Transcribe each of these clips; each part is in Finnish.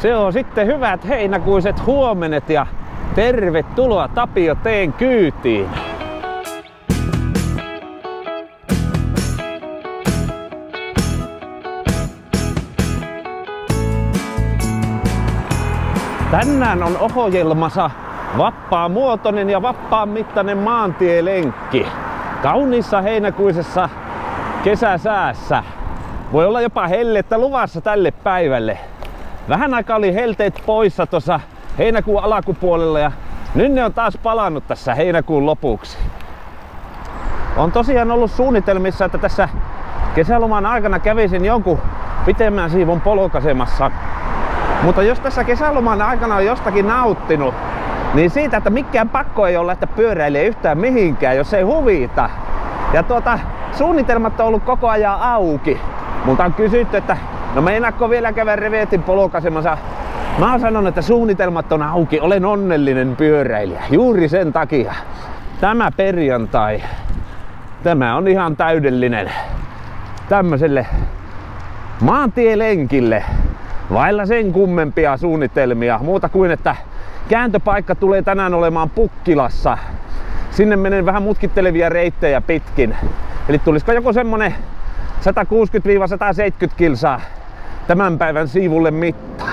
Se on sitten hyvät heinäkuiset huomenet ja tervetuloa Tapio T:n kyytiin. Tänään on ohjelmassa vapaamuotoinen ja vapaan mittainen maantielenkki. Kauniissa heinäkuisessa kesäsäässä. Voi olla jopa hellettä luvassa tälle päivälle. Vähän aikaa oli helteet poissa tuossa heinäkuun alkupuolella ja nyt ne on taas palannut tässä heinäkuun lopuksi. On tosiaan ollut suunnitelmissa, että tässä kesäloman aikana kävisin jonkun pitemmän siivun polkaisemassa. Mutta jos tässä kesäloman aikana on jostakin nauttinut, niin siitä, että mikään pakko ei ole lähteä pyöräilemään yhtään mihinkään, jos ei huvita. Ja suunnitelmat on ollut koko ajan auki. Multa on kysytty, että no meinaatko vielä käydä revetin polkaisemassa? Mä oon sanonut, että suunnitelmat on auki, olen onnellinen pyöräilijä. Juuri sen takia. Tämä perjantai, tämä on ihan täydellinen tämmöiselle maantielenkille. Vailla sen kummempia suunnitelmia, muuta kuin että kääntöpaikka tulee tänään olemaan Pukkilassa. Sinne menen vähän mutkittelevia reittejä pitkin. Eli tulisiko joku semmonen 160-170 kilsaa tämän päivän siivulle mittaa.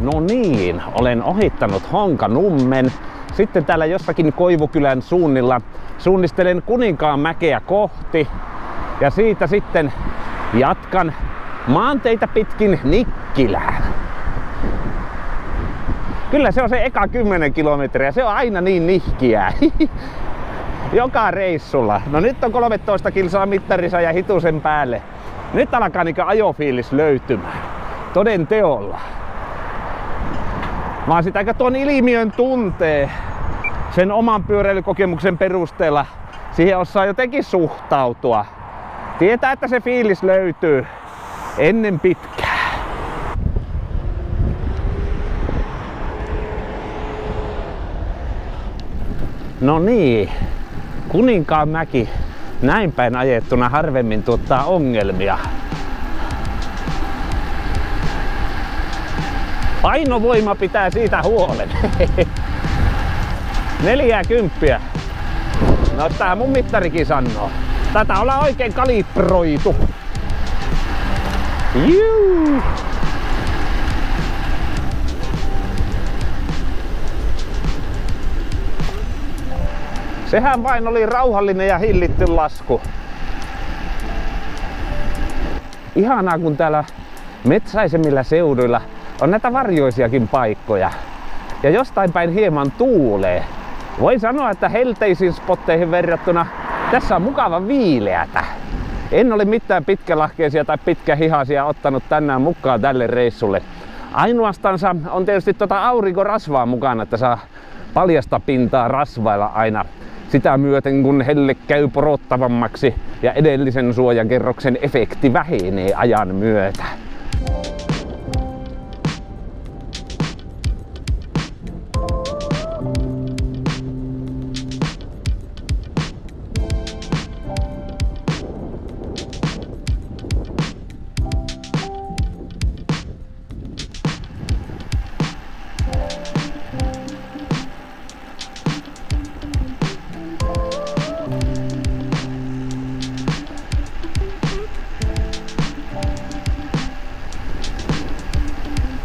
No niin, olen ohittanut Honkanummen. Sitten täällä jossakin Koivukylän suunnilla suunnistelen Kuninkaanmäkeä kohti. Ja siitä sitten jatkan maanteitä pitkin Nikkilään. Kyllä se on se eka 10 kilometriä, se on aina niin nihkiää. Joka reissulla. No nyt on 13 kilsaa mittarissa ja hitusen päälle. Nyt alkaa niinkö ajofiilis löytymään. Toden teolla. Vaan sitäkö tuon ilmiön tuntee sen oman pyöräilykokemuksen perusteella. Siihen osaa jotenkin suhtautua. Tietää, että se fiilis löytyy ennen pitkää. No niin, Kuninkaanmäki näin päin ajettuna harvemmin tuottaa ongelmia. Painovoima pitää siitä huolen. 40. No tää mun mittarikin sanoo. Tätä ollaan oikein kalibroitu. Juu. Sehän vain oli rauhallinen ja hillitty lasku. Ihanaa kun täällä metsäisemmillä seuduilla on näitä varjoisiakin paikkoja. Ja jostain päin hieman tuulee. Voi sanoa, että helteisiin spotteihin verrattuna tässä on mukava viileätä. En ole mitään pitkälahkeisia tai pitkähihaisia ottanut tänään mukaan tälle reissulle. Ainoastansa on tietysti aurinkorasvaa mukana, että saa paljasta pintaa rasvailla aina sitä myöten, kun helle käy porottavammaksi ja edellisen suojakerroksen efekti vähenee ajan myötä.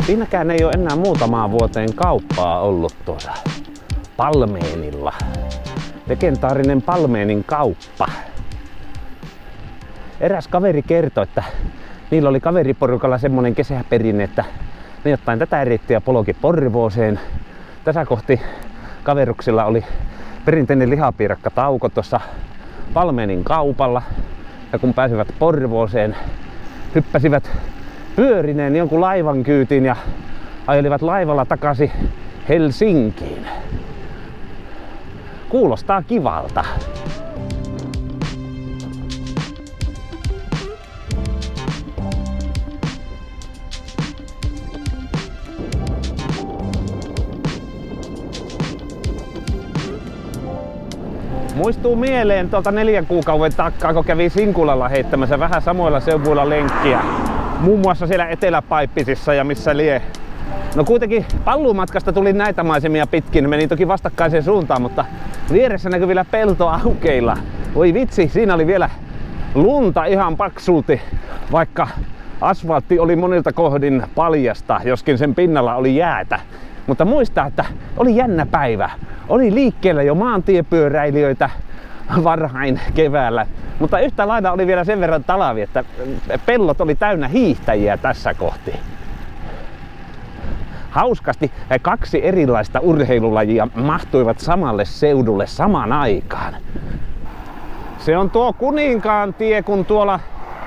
Siinäkään ei ole enää muutamaan vuoteen kauppaa ollut tuossa Palmeenilla. Legendaarinen Palmeenin kauppa. Eräs kaveri kertoi, että niillä oli kaveriporukalla semmonen kesäperinne, että ne jotain tätä eritti ja poloki Porvooseen. Tässä kohti kaveruksilla oli perinteinen lihapiirakkatauko tuossa Valmeenin kaupalla. Ja kun pääsivät Porvooseen, hyppäsivät pyörineen jonkun laivan kyytiin ja ajelivat laivalla takaisin Helsinkiin. Kuulostaa kivalta. Muistuu mieleen tuolta 4 kuukauden takkaa, kun kävi Sinkulalla heittämässä vähän samoilla seuduilla lenkkiä. Muun muassa siellä Etelä-Paippisissa ja missä lie. No kuitenkin pallumatkasta tuli näitä maisemia pitkin. Meni toki vastakkaiseen suuntaan, mutta vieressä näkyi vielä pelto aukeilla. Voi vitsi, siinä oli vielä lunta ihan paksulti, vaikka asfaltti oli monilta kohdin paljasta, joskin sen pinnalla oli jäätä. Mutta muista, että oli jännä päivä. Oli liikkeellä jo maantiepyöräilijöitä varhain keväällä. Mutta yhtä lailla oli vielä sen verran talavi, että pellot oli täynnä hiihtäjiä tässä kohti. Hauskasti 2 erilaista urheilulajia mahtuivat samalle seudulle samaan aikaan. Se on tuo Kuninkaan tie, kun tuolla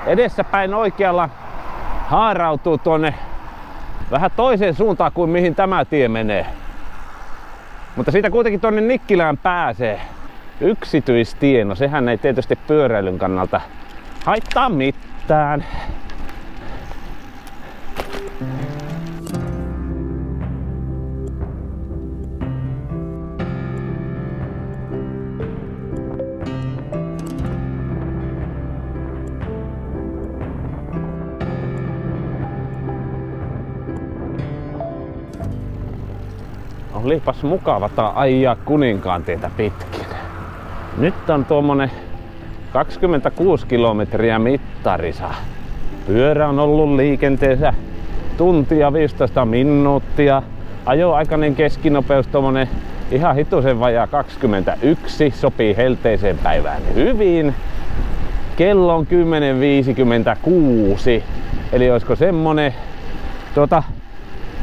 edessäpäin oikealla haarautuu tuonne vähän toiseen suuntaan kuin mihin tämä tie menee. Mutta siitä kuitenkin tuonne Nikkilään pääsee. Yksityistie, no sehän ei tietysti pyöräilyn kannalta haittaa mitään. Olipas mukavata ajaa Kuninkaantietä pitkin. Nyt on tuommoinen 26 kilometriä mittarissa. Pyörä on ollut liikenteessä tuntia 15 minuuttia. Ajoaikainen keskinopeus tuommoinen ihan hitusen vajaa 21. Sopii helteiseen päivään hyvin. Kello on 10.56. Eli olisiko semmonen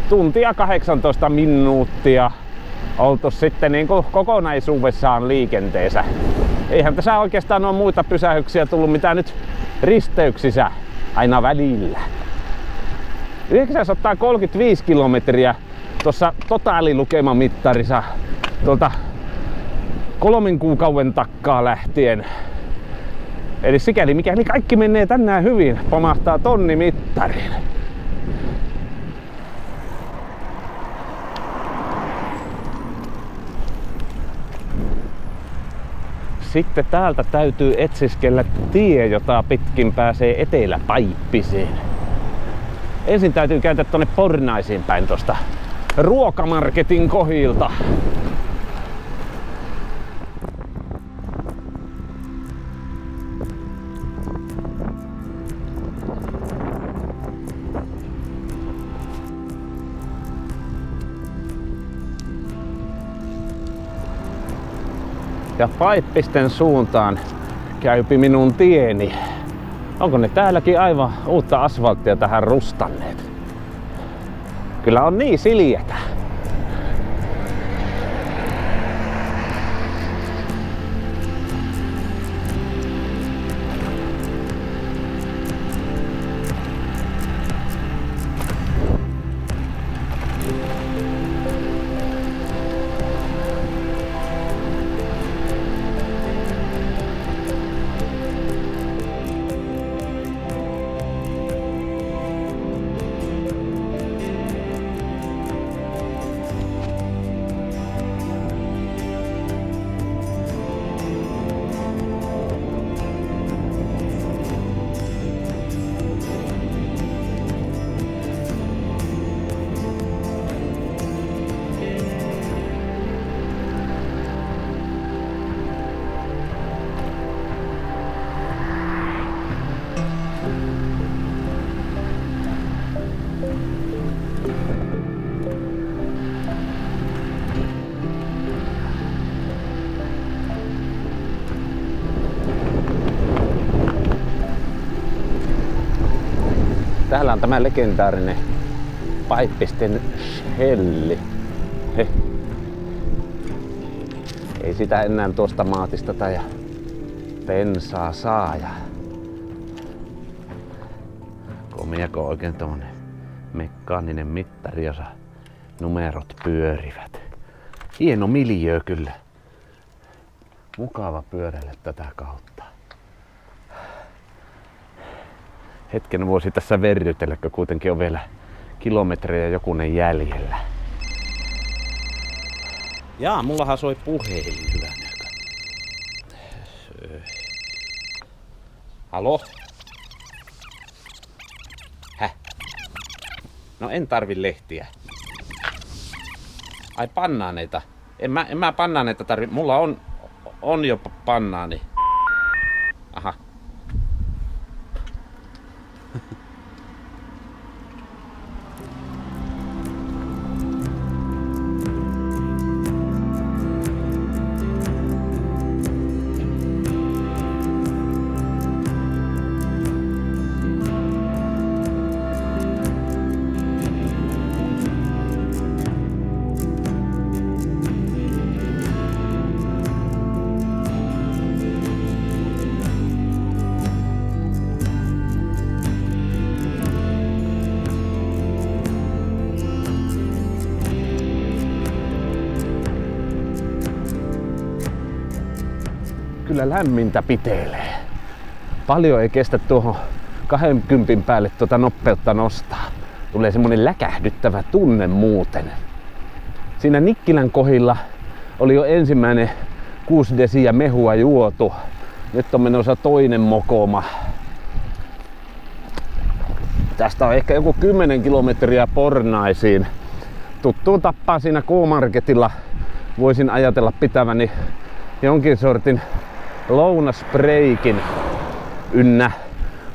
tuntia 18 minuuttia oltu sitten niin kuin kokonaisuudessaan liikenteessä. Eihän tässä oikeastaan ole muita pysähyksiä tullut mitä nyt risteyksissä aina välillä. 935 kilometriä tuossa totaalilukemamittarissa tuolta 3 kuukauden takkaa lähtien. Eli sikäli mikäli kaikki menee tänään hyvin, pamahtaa tonni mittariin. Sitten täältä täytyy etsiskellä tie, jota pitkin pääsee Etelä-Paippiseen. Ensin täytyy käydä tonne Pornaisiin päin tosta ruokamarketin kohdilta. Ja Paippisten suuntaan käypi minun tieni. Onko ne täälläkin aivan uutta asfalttia tähän rustanneet? Kyllä on niin siljätä. Täällä on tämä legendaarinen Paippisten Shelli. Ei sitä enää tuosta maatista tai bensaa saa. Ja komiako oikein tommonen mekaaninen mittari, jossa numerot pyörivät. Hieno miljöö kyllä. Mukava pyöräillä tätä kautta. Hetken voisi tässä verrytellä, kun kuitenkin on vielä kilometrejä jokunen jäljellä. Jaa, mullahan soi puhelin, hyvä näkö. Halo? Häh? No en tarvi lehtiä. Ai pannaaneita. En mä pannaaneita tarvi. Mulla on jo pannaani. Aha. Kyllä lämmintä pitelee. Paljon ei kestä tuohon 20 päälle tuota nopeutta nostaa. Tulee semmonen läkähdyttävä tunne muuten. Siinä Nikkilän kohdilla oli jo ensimmäinen 6 desiä mehua juotu. Nyt on menossa toinen mokoma. Tästä on ehkä joku 10 kilometriä Pornaisiin. Tuttuun tappaa siinä K-Marketilla voisin ajatella pitäväni jonkin sortin lounasbreikin ynnä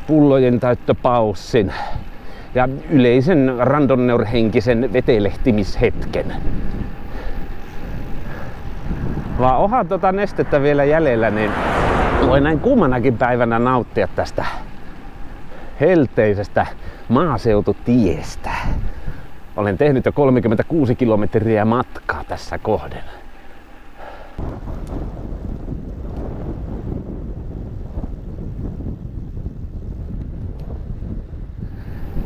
pullojen täyttöpaussin ja yleisen randonneur-henkisen vetelehtimishetken. Vaan onhan tuota nestettä vielä jäljellä, niin voi näin kuumanakin päivänä nauttia tästä helteisestä maaseututiestä. Olen tehnyt jo 36 kilometriä matkaa tässä kohden.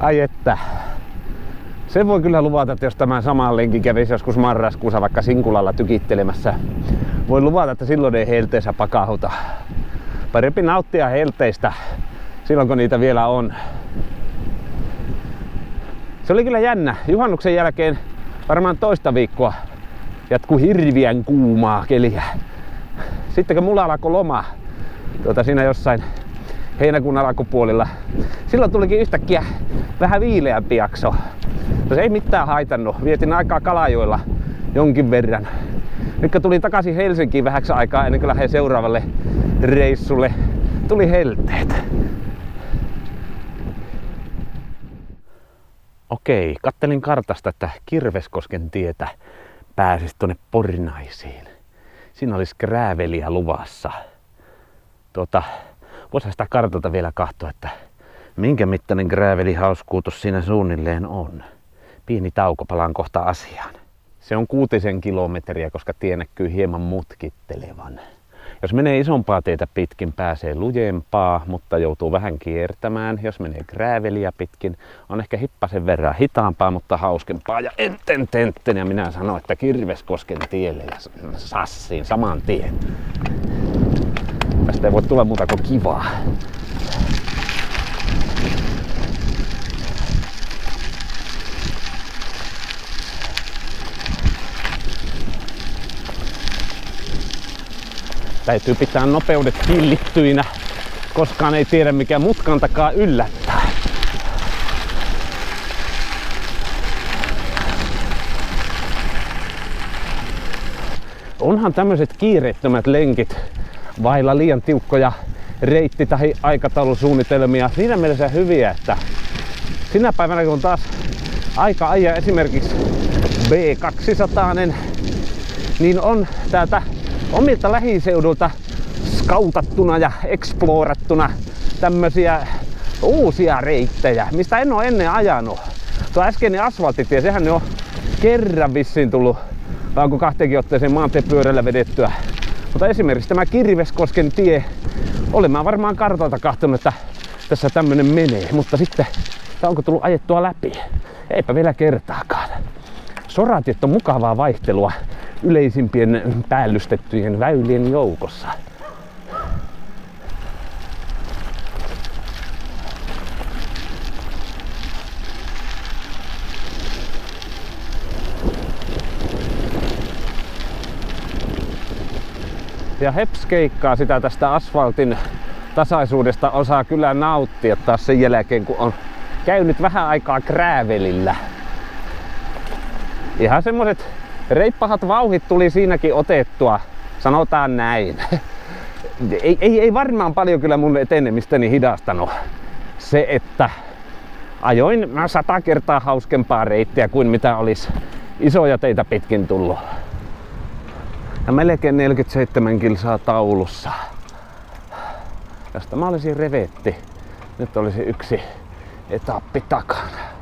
Ai että. Se voi kyllä luvata, että jos tämän saman lenkin kävisi joskus marraskuussa vaikka Sinkulalla tykittelemässä, voi luvata, että silloin ei helteessä pakahuta. Parempi nauttia helteistä silloin, kun niitä vielä on. Se oli kyllä jännä. Juhannuksen jälkeen varmaan toista viikkoa jatkui hirviän kuumaa keliä. Sitten kun mulla alkoi loma, siinä jossain heinäkuun alkupuolella, silloin tulikin yhtäkkiä vähän viileämpi jakso. Se ei mitään haitannut. Vietin aikaa Kalajoella jonkin verran. Nyt kun tulin takaisin Helsinkiin vähäksi aikaa ennen kuin lähdin seuraavalle reissulle, tuli helteet. Okei, kattelin kartasta, että Kirveskosken tietä pääsisi tuonne Pornaisiin. Siinä olisi grääveliä luvassa. Voisi sitä kartalta vielä katsoa, että minkä mittainen gräävelihauskuutos siinä suunnilleen on. Pieni tauko, palaan kohta asiaan. Se on 6 kilometriä, koska tie näkyy hieman mutkittelevan. Jos menee isompaa tietä pitkin, pääsee lujempaa, mutta joutuu vähän kiertämään. Jos menee grääveliä pitkin, on ehkä hippasen verran hitaampaa, mutta hauskempaa. Ja enten, ja minä sanon, että Kirveskosken tielle ja Sassiin saman tien. Tästä ei voi tulla muuta kuin kivaa. Täytyy pitää nopeudet hillittyinä, koskaan ei tiedä mikä mutkan takaa yllättää. Onhan tämmöiset kiireettömät lenkit vailla liian tiukkoja reitti- tai aikataulusuunnitelmia siinä mielessä hyviä, että sinä päivänä kun taas aika ajaa esimerkiksi B200, niin on täältä omilta lähiseudulta skautattuna ja eksplorattuna tämmösiä uusia reittejä, mistä en oo ennen ajanut. Tuo äskeinen asfalttitie, sehän on kerran vissiin tullut, vai onko 2 otteeseen maantiepyörällä vedettyä. Mutta esimerkiksi tämä Kirveskosken tie, olen mä varmaan kartalta kahtonut, että tässä tämmönen menee, mutta sitten onko tullut ajettua läpi? Eipä vielä kertaakaan. Soratiet on mukavaa vaihtelua yleisimpien päällystettyjen väylien joukossa. Ja hepskeikkaa sitä tästä asfaltin tasaisuudesta osaa kyllä nauttia taas sen jälkeen, kun on käynyt vähän aikaa kräävelillä. Ihan semmoset reippahat vauhit tuli siinäkin otettua, sanotaan näin. Ei varmaan paljon kyllä mun etenemistäni hidastanut se, että ajoin 100 kertaa hauskempaa reittiä kuin mitä olisi isoja teitä pitkin tullut. Ja melkein 47 kilsaa taulussa. Jos tämä olisi revetti, nyt olisi yksi etappi takana.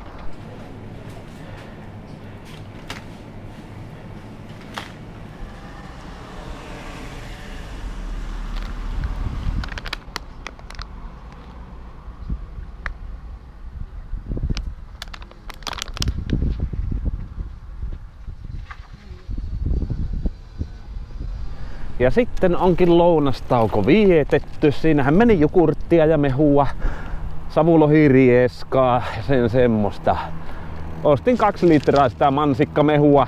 Ja sitten onkin lounastauko vietetty. Siinähän meni jogurttia ja mehua, savulohirieskaa ja sen semmoista. Ostin 2 litraa sitä mansikkamehua.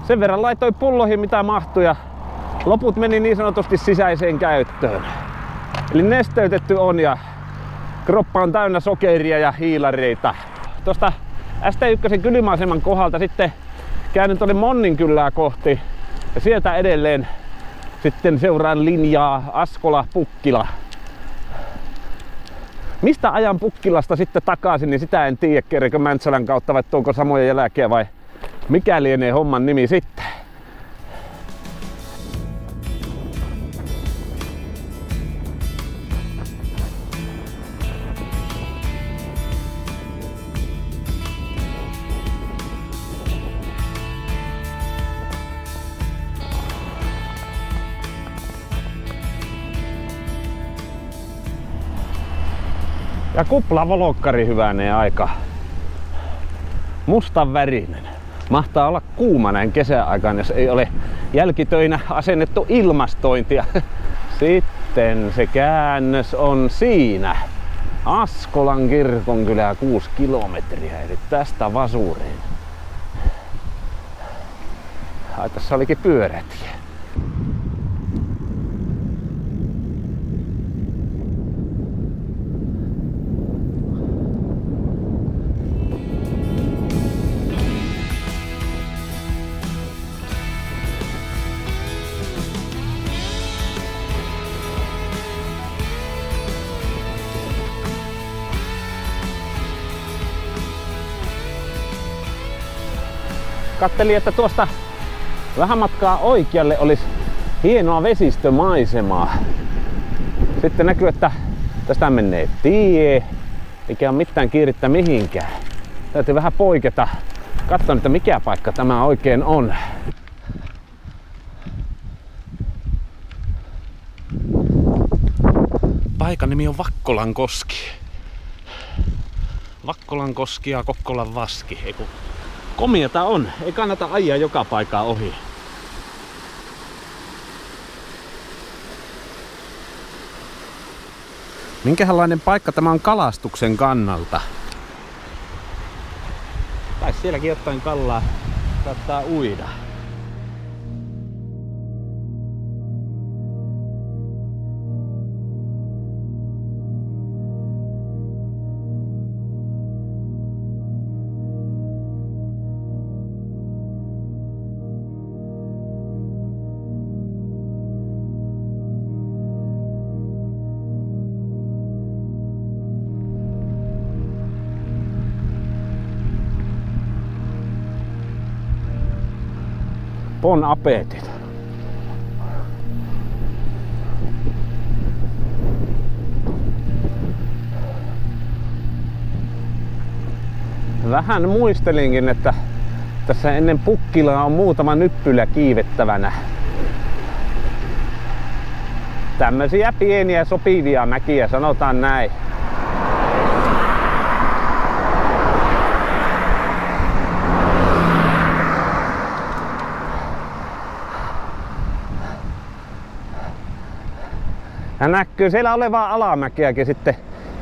Sen verran laitoin pulloihin mitä mahtui ja loput meni niin sanotusti sisäiseen käyttöön. Eli nesteytetty on ja kroppa on täynnä sokeria ja hiilareita. Tuosta ST1 Kylmäaseman kohdalta sitten käännyn tuonne Monninkylää kohti ja sieltä edelleen sitten seuraan linjaa Askola-Pukkila. Mistä ajan Pukkilasta sitten takaisin, niin sitä en tiedä, kerrekö Mäntsälän kautta vai tuonko samoja jälkeä vai mikä lienee homman nimi sitten. Ja kuplavolokkari hyväneen aika mustan värinen. Mahtaa olla kuuma näin kesäaikaan, jos ei ole jälkitöinä asennettu ilmastointia. Sitten se käännös on siinä. Askolan kirkonkylää 6 kilometriä, eli tästä Vasuriin. Ai, tässä olikin pyörätie. Kattelin, että tuosta vähän matkaa oikealle olisi hienoa vesistömaisemaa. Sitten näkyy, että tästä menee tie, eikä ole mitään kiirettä mihinkään. Täytyy vähän poiketa. Katson, että mikä paikka tämä oikein on. Paikan nimi on Vakkolankoski. Vakkolankoski ja Kokkolan Vaski. Komiata on, ei kannata ajaa joka paikkaa ohi. Minkälainen paikka tämä on kalastuksen kannalta? Tai sielläkin jotain kallaa saattaa uida. Bon appetit. Vähän muistelinkin, että tässä ennen Pukkilaa on muutama nyppylä kiivettävänä. Tämmösiä pieniä sopivia mäkiä, sanotaan näin. Ja näkyy siellä olevaa alamäkeäkin sitten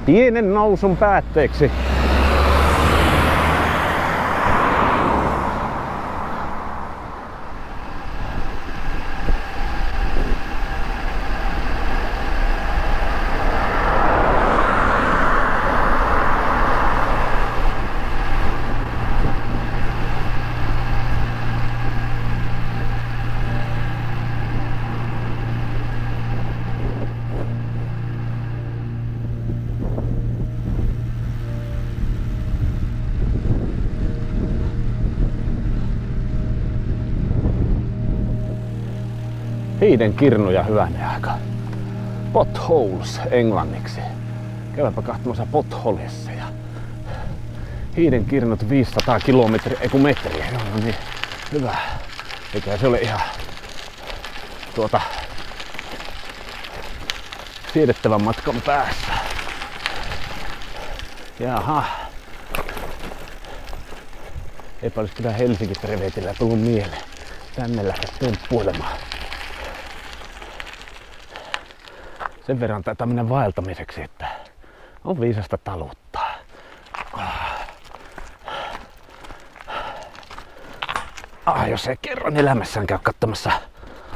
pienen nousun päätteeksi. Hiiden kirnuja hyvänen aika. Potholes englanniksi. Käydäpä katsomassa potholessa ja hiiden kirnut 500 kilometriä, ei kun metriä. No niin, hyvä. Eikä se ole ihan siedettävän matkan päässä. Jaha. Eipä olisi kyllä Helsingistä revetillä tullut mieleen tänne lähteä temppuilemaan. Sen verran taitaa mennä vaeltamiseksi, että on viisasta taluttaa. Jos ei kerran elämässään käy katsomassa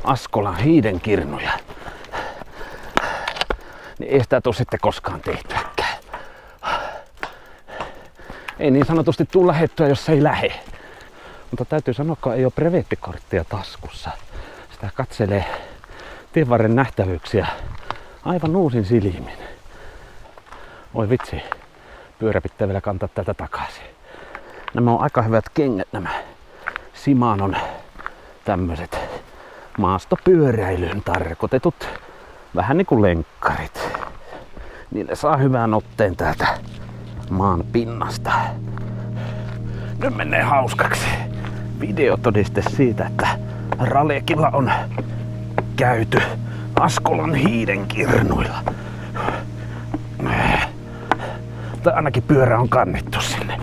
Askolan hiiden kirnuja, niin ei sitä tule sitten koskaan tehtyäkään. Ei niin sanotusti tule lähettyä, jos ei lähe. Mutta täytyy sanoa, että ei ole brevettikorttia taskussa. Sitä katselee tienvarren nähtävyyksiä aivan uusin silmin. Oi vitsi, pyörä pitää vielä kantaa tätä takaisin. Nämä on aika hyvät kengät, nämä Shimanon tämmöiset maastopyöräilyyn tarkoitetut, vähän niin kuin lenkkarit. Niille saa hyvän otteen täältä maan pinnasta. Nyt menee hauskaksi. Videotodiste siitä, että Ralekilla on käyty Askolan hiiden kirnuilla. Tai ainakin pyörä on kannettu sinne.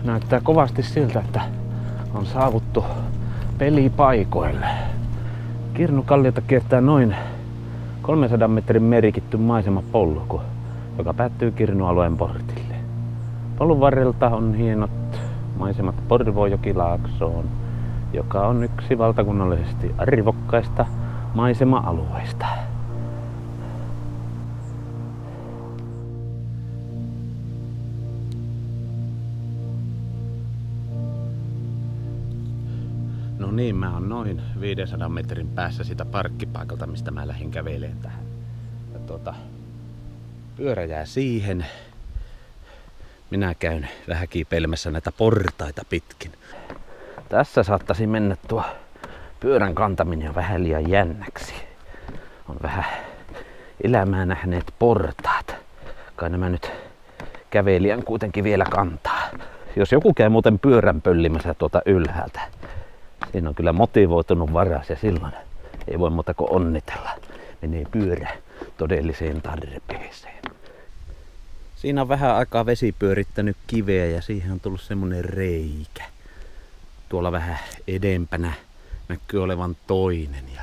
Näyttää kovasti siltä, että on saavuttu pelipaikoille. Kirnukalliota kiertää noin 300 metrin merkitty maisemapolku, joka päättyy Kirnualueen portille. Polun varrelta on hienot maisemat Porvoojokilaaksoon, joka on yksi valtakunnallisesti arvokkaista maisema-alueista. No niin, mä oon noin 500 metrin päässä siitä parkkipaikalta, mistä mä lähdin kävelemään tähän. Ja pyörä jää siihen. Minä käyn vähän kiipeilemässä näitä portaita pitkin. Tässä saattaisi mennä tuo pyörän kantaminen jo vähän liian jännäksi. On vähän elämää nähneet portaat. Kai nämä nyt kävelijän kuitenkin vielä kantaa. Jos joku käy muuten pyörän pöllimässä tuota ylhäältä, siinä on kyllä motivoitunut varas ja silloin ei voi muuta kuin onnitella. Menee pyörä todelliseen tarpeeseen. Siinä on vähän aikaa vesi pyörittänyt kiveä ja siihen on tullut semmonen reikä. Tuolla vähän edempänä näkyy olevan toinen ja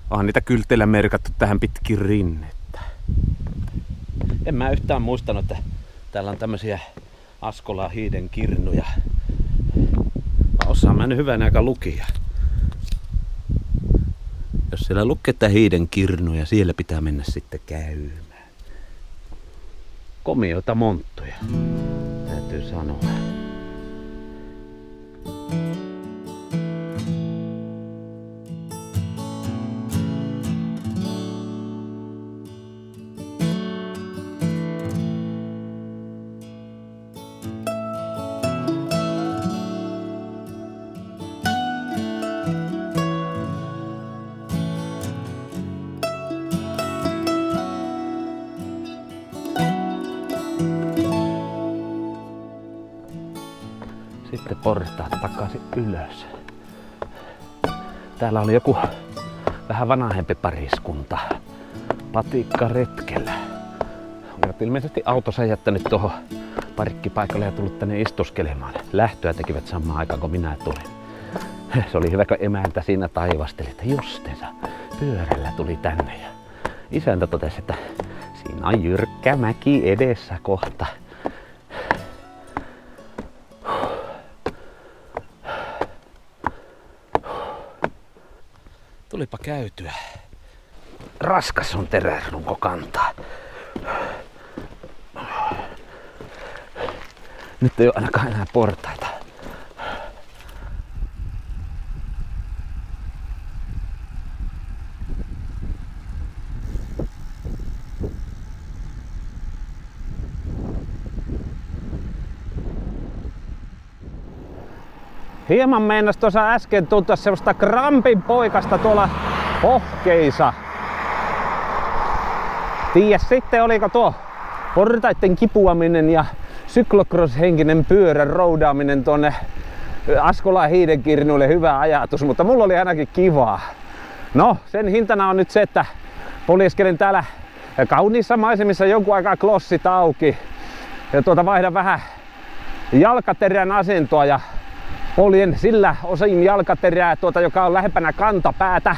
onhan niitä kylteillä merkattu tähän pitkin rinnettä. En mä yhtään muistanut, että täällä on tämmösiä Askolan hiiden kirnuja. Mä osaan mä nyt hyvän aika lukia. Jos siellä lukee, että hiiden kirnuja, siellä pitää mennä sitten käymään. Komioita monttuja, täytyy sanoa. sitten portaat takaisin ylös. Täällä oli joku vähän vanhempi pariskunta patikkaretkellä. Olivat ilmeisesti autossa jättänyt tuohon parkkipaikalle ja tullut tänne istuskelemaan. Lähtöä tekivät samaan aikaan kuin minä tulin. Se oli hyvä, kun emäntä siinä taivasteli, että justiinsa pyörällä tuli tänne. Ja isäntä totesi, että siinä on jyrkkä mäki edessä kohta. Tulipa käytyä. Raskas on teräsrunko kantaa. Nyt ei ole ainakaan enää portaita. Hieman meinas tuossa äsken tuntua semmoista krampin poikasta tuolla pohkeissa. Tiedä sitten oliko tuo portaiden kipuaminen ja syklocross-henkinen pyörän roudaaminen tuonne Askolan hiidenkirnuille hyvä ajatus, mutta mulla oli ainakin kivaa. No, sen hintana on nyt se, että poljeskelin täällä kauniissa maisemissa jonkun aikaa klossit auki. Ja vaihdan vähän jalkaterän asentoa ja poljen sillä osin jalkaterää, joka on lähempänä kantapäätä.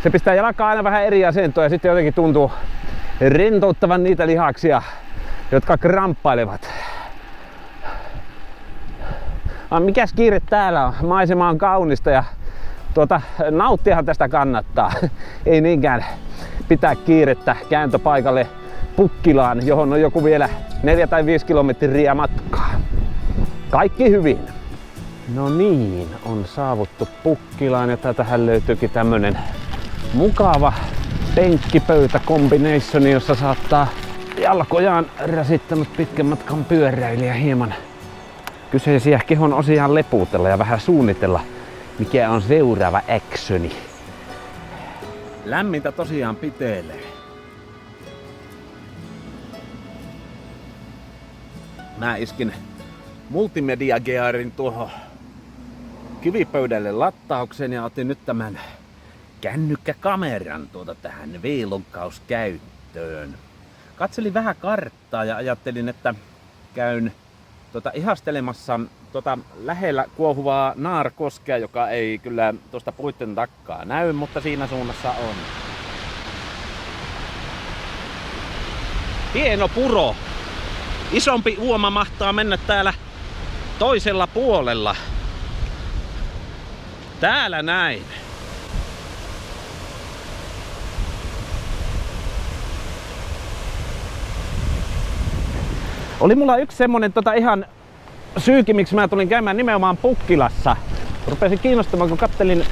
Se pistää jalkaa aina vähän eri asentoa ja sitten jotenkin tuntuu rentouttavan niitä lihaksia, jotka kramppailevat. Mikäs kiire täällä on? Maisema on kaunista ja nauttiahan tästä kannattaa. Ei niinkään pitää kiirettä kääntöpaikalle Pukkilaan, johon on joku vielä 4 tai 5 kilometriä matkaa. Kaikki hyvin. No niin, on saavuttu Pukkilaan ja tätähän löytyykin tämmönen mukava penkkipöytä combination, jossa saattaa jalkojaan rasittanut pitkän matkan pyöräilijä hieman kyseisiä kehon osiaan leputella ja vähän suunnitella, mikä on seuraava actioni. Lämmintä tosiaan pitelee. Mä iskin Multimedia Gearin tuohon kivipöydälle lattauksen ja otin nyt tämän kännykkäkameran tähän V-lonkkauskäyttöön. Katselin vähän karttaa ja ajattelin, että käyn ihastelemassa lähellä kuohuvaa Naarkoskea, joka ei kyllä tuosta puitten takkaa näy, mutta siinä suunnassa on. Hieno puro. Isompi uoma mahtaa mennä täällä toisella puolella. Täällä näin. Oli mulla yksi semmonen ihan syykin, miksi mä tulin käymään nimenomaan Pukkilassa. Rupesin kiinnostamaan, kun kattelin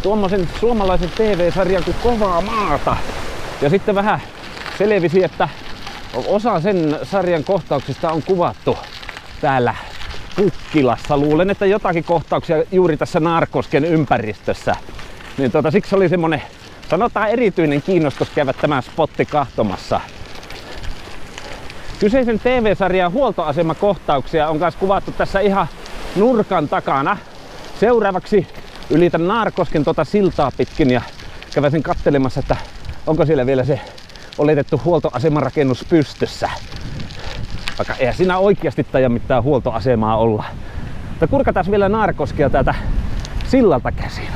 tuommoisen suomalaisen TV-sarjan kuin Kovaa maata. Ja sitten vähän selvisi, että osa sen sarjan kohtauksista on kuvattu täällä Pukkilassa. Luulen, että jotakin kohtauksia juuri tässä Naarkosken ympäristössä. Niin siksi oli semmonen, sanotaan erityinen kiinnostus käydä tämän spotti kahtomassa. Kyseisen TV-sarjan huoltoasemakohtauksia on kanssa kuvattu tässä ihan nurkan takana. Seuraavaksi ylitän Naarkosken siltaa pitkin ja käväsin kattelemassa, että onko siellä vielä se oletettu huoltoasemarakennus pystyssä. Vaikka ei siinä oikeasti taida mitään huoltoasemaa olla. Mutta kurkataan vielä Naarkoskea täältä sillalta käsin.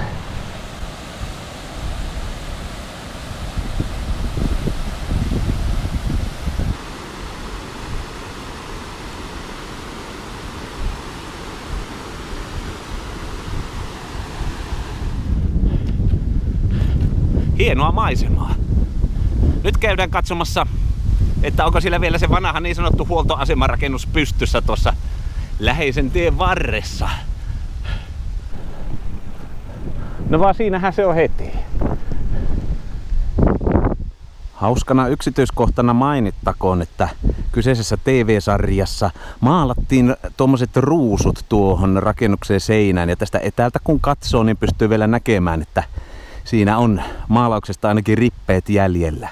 Hienoa maisemaa. Nyt käydään katsomassa, että onko siellä vielä se vanha niin sanottu huoltoasemarakennus pystyssä tuossa läheisen tien varressa. No vaan siinähän se on heti. Hauskana yksityiskohtana mainittakoon, että kyseisessä TV-sarjassa maalattiin tuommoiset ruusut tuohon rakennukseen seinään. Ja tästä etäältä kun katsoo, niin pystyy vielä näkemään, että siinä on maalauksesta ainakin rippeet jäljellä.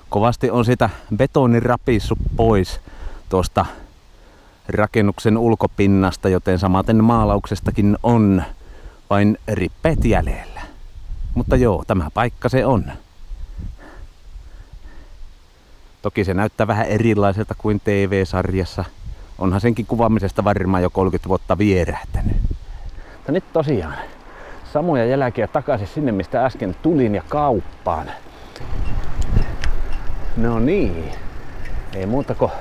Kovasti on sitä betonin rapissut pois tuosta rakennuksen ulkopinnasta, joten samaten maalauksestakin on vain rippeet jäljellä. Mutta joo, tämä paikka se on. Toki se näyttää vähän erilaiselta kuin TV-sarjassa. Onhan senkin kuvaamisesta varmaan jo 30 vuotta vierähtänyt. Mutta nyt tosiaan samoja jälkiä takaisin sinne, mistä äsken tulin, ja kauppaan. No niin, ei muuta kuin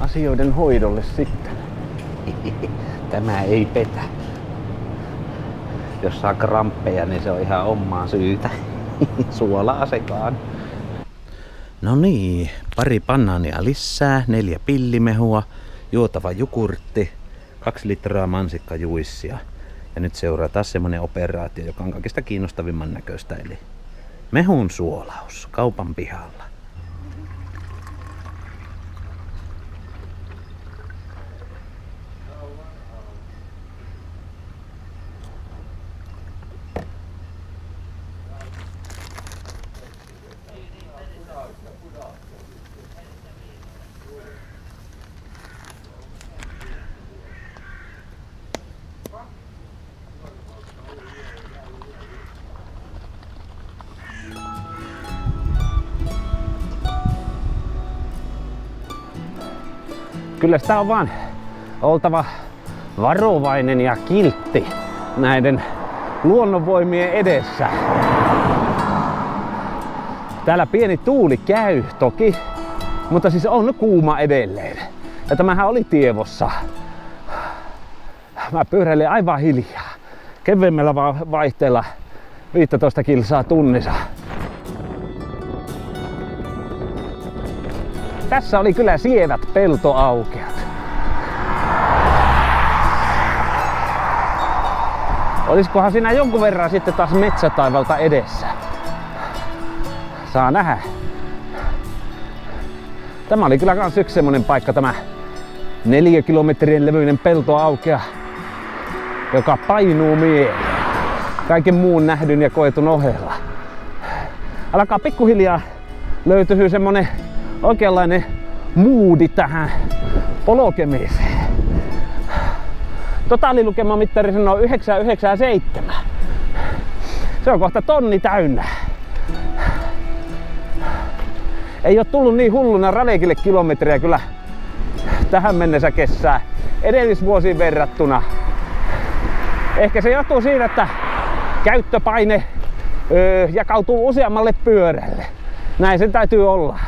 asioiden hoidolle sitten. Tämä ei petä. Jos saa kramppeja, niin se on ihan omaa syytä. Suolaa sekaan. No niin, pari banaania lisää, 4 pillimehua, juotava jogurtti, 2 litraa mansikkajuissia. Ja nyt seuraa taas semmonen operaatio, joka on kaikista kiinnostavimman näköistä, eli mehun suolaus kaupan pihalla. Kyllä sitä on vaan oltava varovainen ja kiltti näiden luonnonvoimien edessä. Täällä pieni tuuli käy toki, mutta siis on kuuma edelleen. Ja tämähän oli tievossa. Mä pyöräilen aivan hiljaa, kevyemmällä vaihteella 15 kilsaa tunnissa. Tässä oli kyllä sievät peltoaukeat. Olisikohan siinä jonkun verran sitten taas metsätaivalta edessä? Saa nähdä. Tämä oli kyllä kans yksi semmonen paikka, tämä 4 kilometrien levyinen peltoaukea, joka painuu mieleen kaiken muun nähdyn ja koetun ohella. Alkaa pikkuhiljaa löytyy semmonen oikeanlainen moodi tähän polkemiseen. Totaalilukemamittari sanoo 997. Se on kohta tonni täynnä. Ei oo tullut niin hulluna radekille kilometriä kyllä tähän mennessä kesää edellisvuosiin verrattuna. Ehkä se johtuu siitä, että käyttöpaine jakautuu useammalle pyörälle. Näin sen täytyy olla.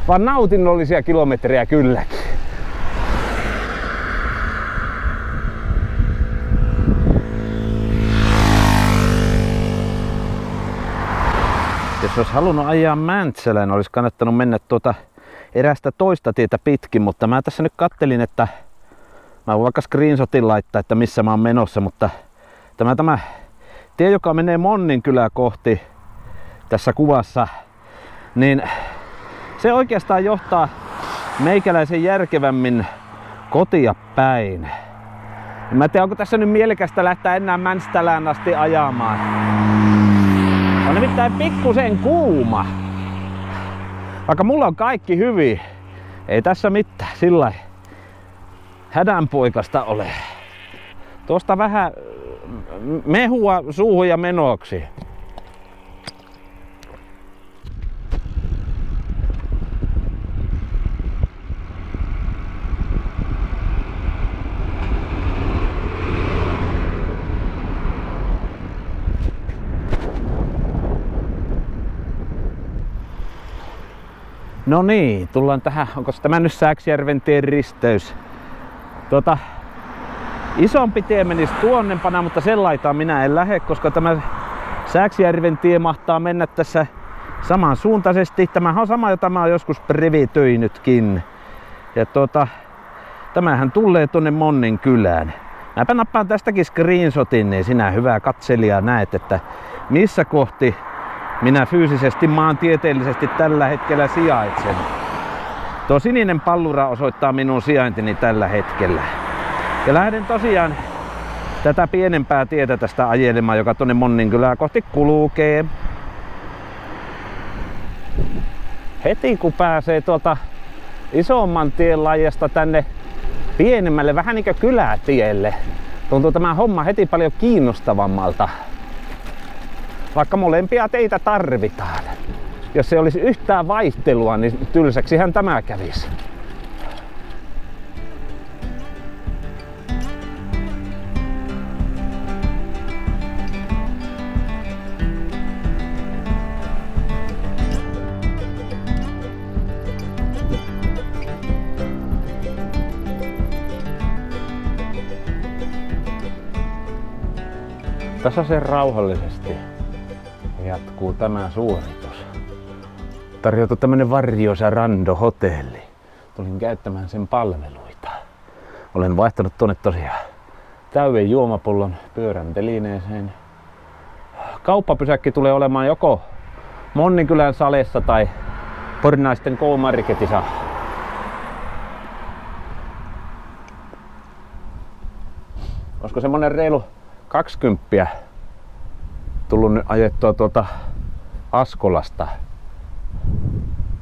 Vaan nautinnollisia kilometrejä kylläkin. Jos olisi halunnut ajaa Mäntsälään, olisi kannattanut mennä erästä toista tietä pitkin, mutta mä tässä nyt kattelin, että mä voin vaikka screenshotin laittaa, että missä mä oon menossa, mutta tämä tie, joka menee Monninkylää kohti tässä kuvassa, niin se oikeastaan johtaa meikäläisen järkevämmin kotia päin. Mä en tiedä, onko tässä nyt mielekästä lähteä enää Mäntsälään asti ajamaan. On nimittäin pikkusen kuuma. Vaikka mulla on kaikki hyvin, ei tässä mitään sillä hädänpoikasta ole. Tuosta vähän mehua suuhun ja menoksi. No niin, tullaan tähän, onko tämä nyt Sääksjärven tien risteys? Isompi tie menisi tuonnempana, mutta sen laitaan minä en lähde, koska tämä Sääksjärven tie mahtaa mennä tässä samansuuntaisesti. Tämähän on sama, jota mä oon joskus revitöinytkin. Ja tämähän tulee tuonne Monninkylään. Mäpä nappaan tästäkin screenshotin, niin sinä hyvä katselija näet, että missä kohti minä fyysisesti maantieteellisesti tällä hetkellä sijaitsen. Tuo sininen pallura osoittaa minun sijaintini tällä hetkellä. Ja lähden tosiaan tätä pienempää tietä tästä ajelemaan, joka tuonne Monninkylää kohti kulkee. Heti kun pääsee isomman tien laajasta tänne pienemmälle, vähän niin kuin kylätielle. Tuntuu tämä homma heti paljon kiinnostavammalta. Vaikka molempia teitä tarvitaan. Jos ei olisi yhtään vaihtelua, niin tylsäksihän tämä kävisi. Tasaisen rauhallisesti jatkuu tämä suoritus. Tarjottu tämmönen varjoisa randohotelli. Tulin käyttämään sen palveluita. Olen vaihtanut tuonne tosiaan täyden juomapullon pyörän telineeseen. Kauppapysäkki tulee olemaan joko Monninkylän salessa tai Pornaisten K-marketissa. Olisiko semmonen reilu 20 tullut nyt ajettua tuolta Askolasta.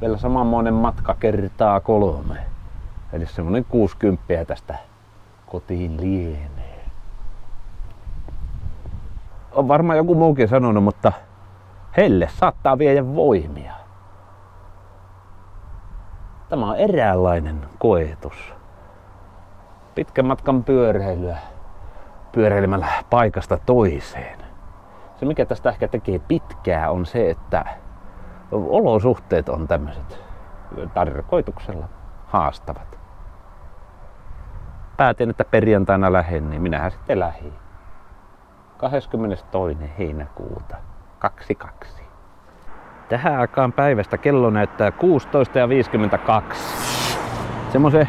Vielä samanmoinen matka kertaa 3. Eli semmonen 60 tästä kotiin lienee. On varmaan joku muukin sanonut, mutta helle saattaa viedä voimia. Tämä on eräänlainen koetus. Pitkän matkan pyöräilyä. Pyöräilemällä paikasta toiseen. Se mikä tästä ehkä tekee pitkää on se, että olosuhteet on tämmöiset tarkoituksella haastavat. Päätin, että perjantaina lähden, niin minähän sitten lähdin. 22. heinäkuuta 22. Tähän aikaan päivästä kello näyttää 16:52. Semmoisen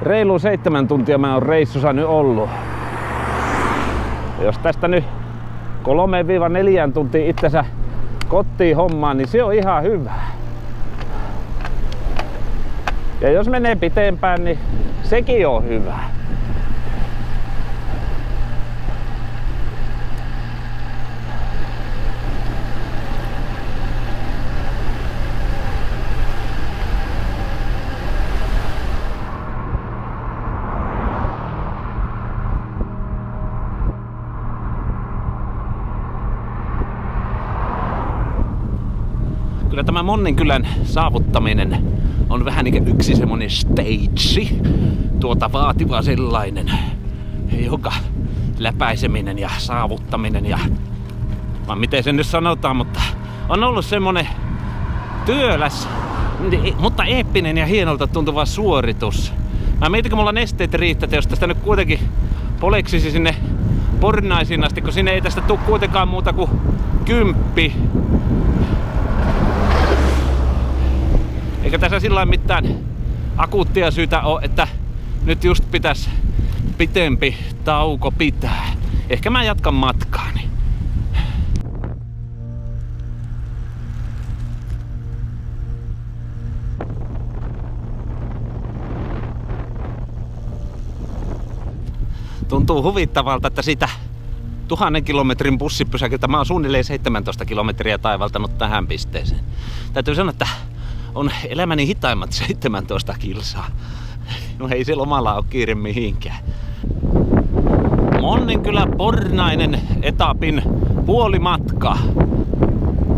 reilu 7 tuntia mä oon reissussa nyt ollut. Jos tästä nyt 3-4 tuntia itsensä kotiin hommaan, niin se on ihan hyvä. Ja jos menee pitempään, niin sekin on hyvä. Kyllä tämä Monninkylän saavuttaminen on vähän niin kuin yksi semmonen stage, vaativa sellainen, joka läpäiseminen ja saavuttaminen ja vaan miten se nyt sanotaan, mutta on ollut semmonen työläs, mutta eeppinen ja hienolta tuntuva suoritus. Mä mietin, kun mulla nesteet riittää, jos tästä nyt kuitenkin poleksisi sinne Pornaisiin asti, kun sinne ei tästä tule kuitenkaan muuta kuin 10. Eikä tässä sillä mitään akuuttia syytä ole, että nyt just pitäisi pitempi tauko pitää. Ehkä mä jatkan matkaani. Tuntuu huvittavalta, että siitä 1000 kilometrin bussipysäkiltä mä oon suunnilleen 17 kilometriä taivaltanut tähän pisteeseen. Täytyy sanoa, että on elämäni hitaimmat 17 kilsaa. No ei siellä omalla ole kiire mihinkään. Monninkylä Pornainen etapin puolimatka.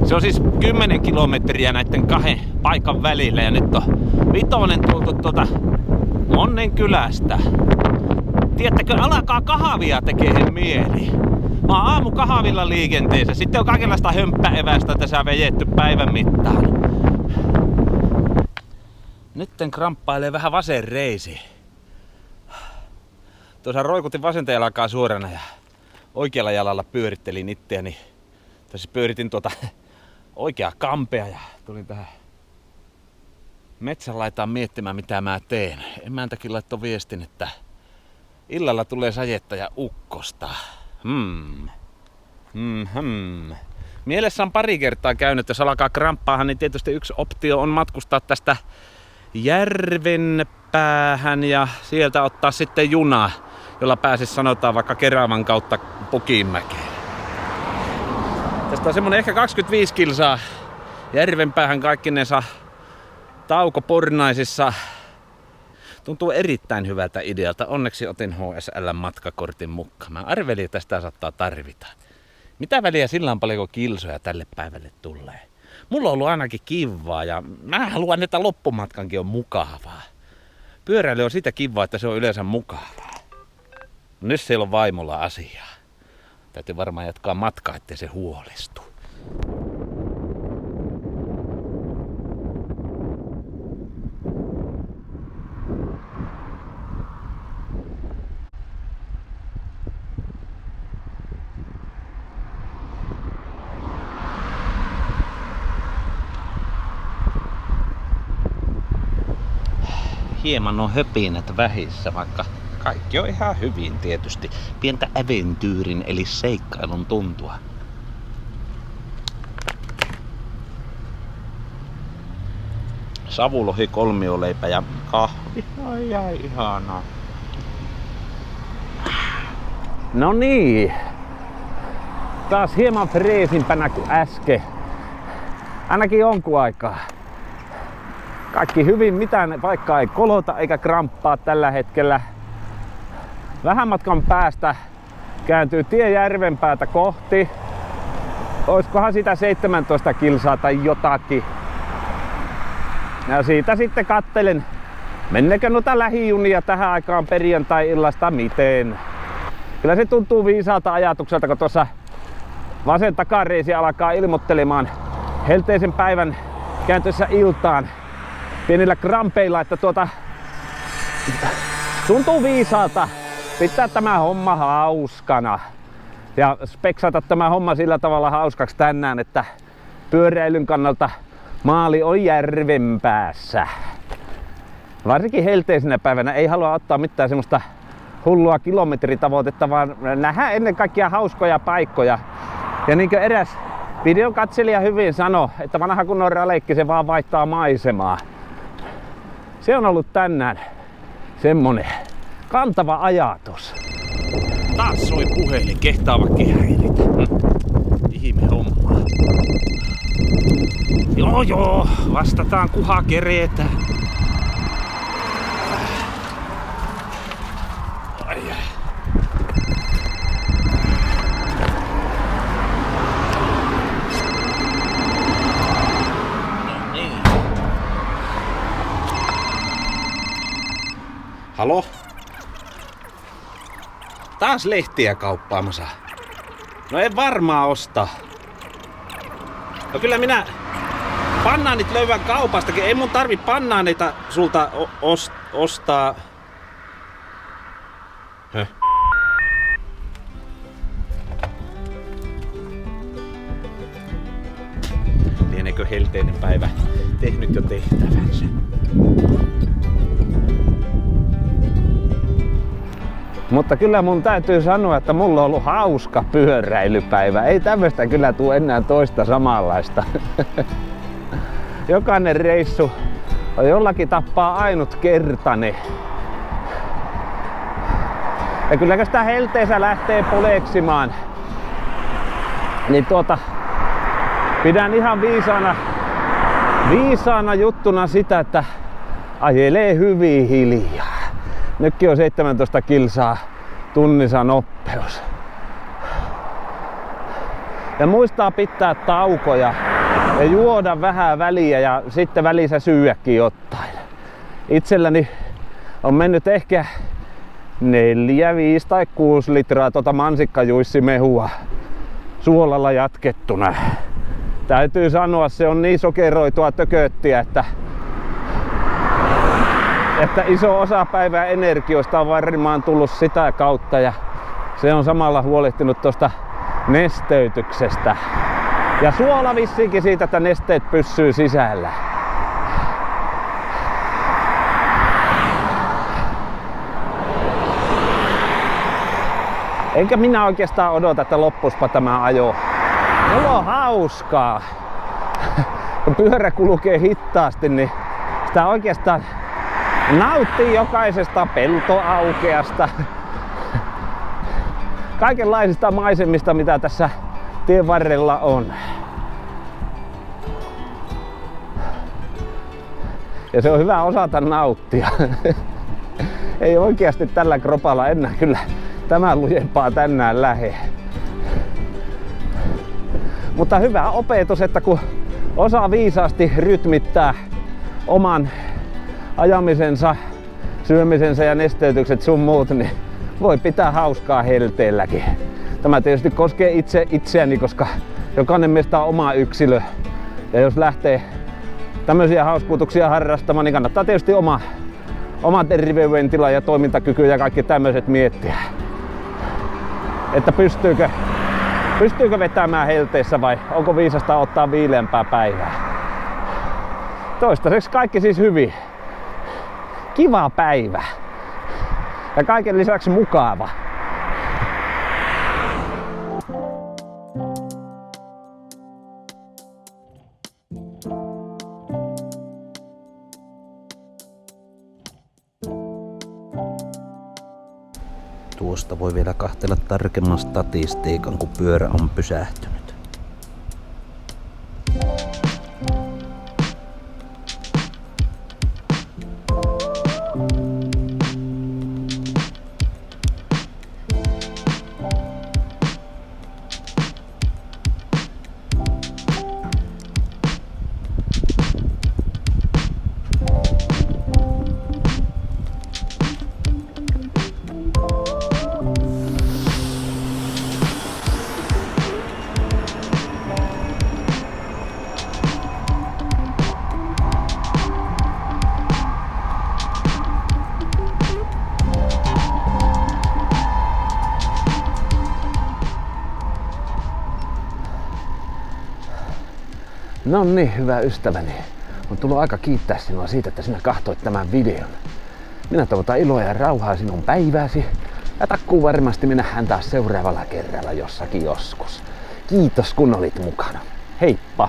Se on siis 10 kilometriä näiden 2 paikan välillä ja nyt on 5 tultu Monninkylästä. Tiedättekö, alkaa kahvia tekee mieli. Mä oon aamu kahvilla liikenteessä. Sitten on kaikenlaista hömppäevästä tässä vejetty päivän mittaan. Nytten kramppailee vähän vasen reisi. Tuossa roikutin vasenta jalkaa suorana ja oikealla jalalla pyörittelin itseäni. Tässä pyöritin oikeaa kampea ja tulin tähän metsän laitaan miettimään mitä mä teen. Emäntäkin laittoi viestin, että illalla tulee sajetta ja ukkosta. Mielessä on pari kertaa käynyt, jos alkaa kramppaahan, niin tietysti yksi optio on matkustaa tästä Järvenpäähän ja sieltä ottaa sitten juna, jolla pääsisi sanotaan vaikka Keravan kautta Pukinmäkeen. Tästä on semmonen ehkä 25 kilsaa Järvenpäähän kaikkinensa tauko Pornaisissa. Tuntuu erittäin hyvältä idealta. Onneksi otin HSL-matkakortin mukaan. Mä arvelin, että sitä saattaa tarvita. Mitä väliä sillä on paljonko kilsoja tälle päivälle tulee? Mulla on ollut ainakin kivaa ja mä haluan, että loppumatkankin on mukavaa. Pyöräily on sitä kivaa, että se on yleensä mukavaa. Nyt siellä on vaimolla asiaa. Täytyy varmaan jatkaa matkaa, ettei se huolestu. Hieman on höpinät vähissä, vaikka kaikki on ihan hyvin tietysti. Pientä aventyyrin eli seikkailun tuntua. Savulohi, kolmioleipä ja kahvi. Ai ihanaa. No niin. Taas hieman freesimpänä kuin äsken. Ainakin jonkun aikaa. Kaikki hyvin, mitään vaikka ei kolota eikä kramppaa tällä hetkellä. Vähän matkan päästä kääntyy tie Järvenpäätä kohti. Oiskohan sitä 17 kilsaa tai jotakin. Ja siitä sitten kattelen, mennekö noita lähijunia tähän aikaan perjantai-illasta miten. Kyllä se tuntuu viisaalta ajatukselta, kun tuossa vasen takareisi alkaa ilmoittelemaan helteisen päivän kääntössä iltaan pienillä krampeilla, että tuntuu viisaalta pitää tämä homma hauskana ja speksata tämä homma sillä tavalla hauskaksi tänään, että pyöräilyn kannalta maali on Järvenpäässä. Varsinkin helteisenä päivänä ei halua ottaa mitään semmoista hullua kilometritavoitetta, vaan nähdään ennen kaikkea hauskoja paikkoja. Ja niin kuin eräs videon katselija hyvin sanoi, että vanha kunnon raleikki se vaan vaihtaa maisemaa. Se on ollut tänään semmonen kantava ajatus. Taas soi puhelin, kehtaavakin häiritä. Ihme hommaa. Joo, vastataan kuha kereetä. Halo? Taas lehtiä kauppaamassa. No en varmaan osta. No kyllä minä bannaanit löydän kaupastakin. Ei mun tarvi bannaaneita sulta ostaa. Höh? Lienekö helteinen päivä tehnyt jo tehtävänsä? Mutta kyllä mun täytyy sanoa, että mulla on ollut hauska pyöräilypäivä. Ei tämmöstä kyllä tule enää toista samanlaista. Jokainen reissu on jollakin tappaa ainutkertainen. Ja kyllä sitä helteessä lähtee poleksimaan, niin pidän ihan viisaana juttuna sitä, että ajelee hyvin hiljaa. Nytkin on 17 kilsaa tunnissa nopeus. Ja muistaa pitää taukoja ja juoda vähän väliä ja sitten välissä syödäkin jotain. Itselläni on mennyt ehkä 4, 5 tai 6 litraa mansikkajuissimehua suolalla jatkettuna. Täytyy sanoa, se on niin sokeroitua tököttiä, että iso osa päivän energioista on varmaan tullut sitä kautta ja se on samalla huolehtinut tuosta nesteytyksestä. Ja suola vissiinkin siitä, että nesteet pysyy sisällä. Enkä minä oikeastaan odota, että loppuspa tämä ajo. Mulla on hauskaa. Kun pyörä kulkee hitaasti, niin sitä oikeastaan nauttii jokaisesta peltoaukeasta. Kaikenlaisista maisemista, mitä tässä tien varrella on. Ja se on hyvä osata nauttia. Ei oikeasti tällä kropalla enää kyllä tämän lujempaa tänään lähe. Mutta hyvä opetus, että kun osaa viisaasti rytmittää oman ajamisensa, syömisensä ja nesteytykset sun muut, niin voi pitää hauskaa helteelläkin. Tämä tietysti koskee itseäni, koska jokainen meistä on oma yksilö. Ja jos lähtee tämmöisiä hauskuutuksia harrastamaan, niin kannattaa tietysti oma terveydentila ja toimintakyky ja kaikki tämmöiset miettiä. Että pystyykö vetämään helteessä vai onko viisasta ottaa viileämpää päivää. Toistaiseksi kaikki siis hyvin. Kiva päivä. Ja kaiken lisäksi mukava. Tuosta voi vielä katsella tarkemman statistiikan, kun pyörä on pysähtynyt. No niin, hyvä ystäväni. On tullut aika kiittää sinua siitä, että sinä katsoit tämän videon. Minä toivotan iloa ja rauhaa sinun päivääsi. Ja takkuu varmasti me nähdään taas seuraavalla kerralla jossakin joskus. Kiitos kun olit mukana. Heippa!